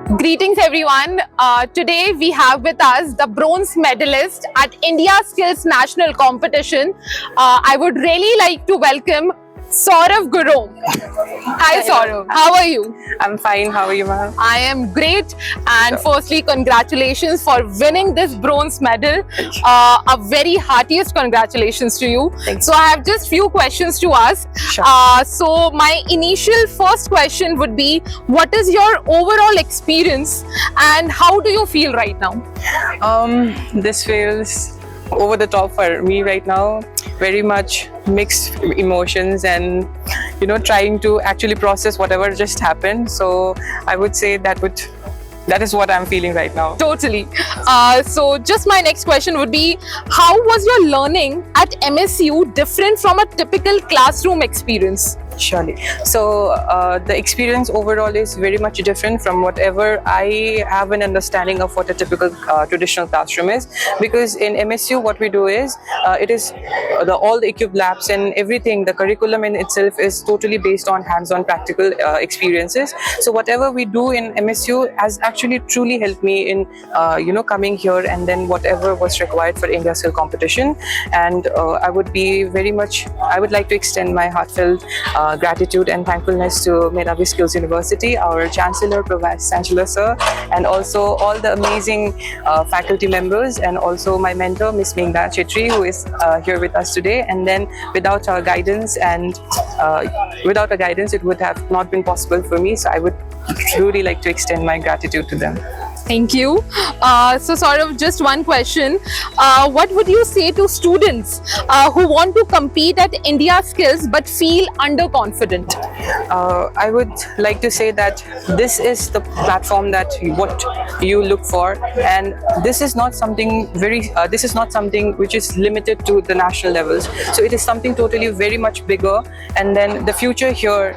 Greetings everyone. Today we have with us the bronze medalist at India Skills National Competition. I would really like to welcome Saurav Gurung. Hi Saurav, how are you? I'm fine. How are you, ma'am? I am great, and firstly congratulations for winning this bronze medal. A very heartiest congratulations to you. Thanks. So I have just few questions to ask. Sure. So my initial first question would be, what is your overall experience and how do you feel right now? This feels over the top for me right now. Very much mixed emotions and trying to actually process whatever just happened. So I would say that is what I'm feeling right now. Totally. So just my next question would be, how was your learning at MSU different from a typical classroom experience? Surely. So the experience overall is very much different from whatever I have an understanding of what a typical traditional classroom is. Because in MSU, what we do is it is all the equipped labs and everything. The curriculum in itself is totally based on hands-on practical experiences. So whatever we do in MSU has actually truly helped me in coming here and then whatever was required for India Skill competition. And I would like to extend my heartfelt gratitude and thankfulness to Meravi Skills University, our Chancellor, Vice Chancellor Sir, and also all the amazing faculty members, and also my mentor, Miss Meghna Chetri, who is here with us today. And then without our guidance it would have not been possible for me. So I would truly like to extend my gratitude to them. Thank you. So sort of just one question. What would you say to students who want to compete at India Skills but feel underconfident? I would like to say that this is the platform that what you look for, and this is not something which is limited to the national levels. So it is something totally very much bigger, and then the future here,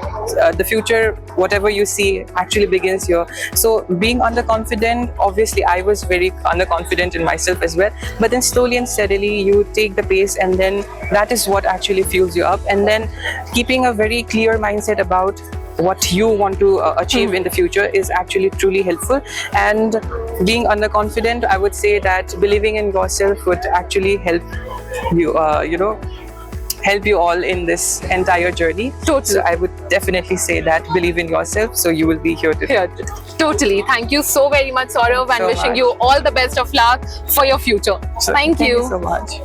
whatever you see actually begins here. So being underconfident, obviously I was very underconfident in myself as well, but then slowly and steadily you take the pace, and then that is what actually fuels you up. And then keeping a very clear mindset about what you want to achieve in the future is actually truly helpful. And being underconfident, I would say that believing in yourself would actually help you help you all in this entire journey. Totally. So I would definitely say that believe in yourself, so you will be here today. Totally. Thank you so very much, Saurav, and So wishing much. you all the best of luck for your future. So Thank you so much.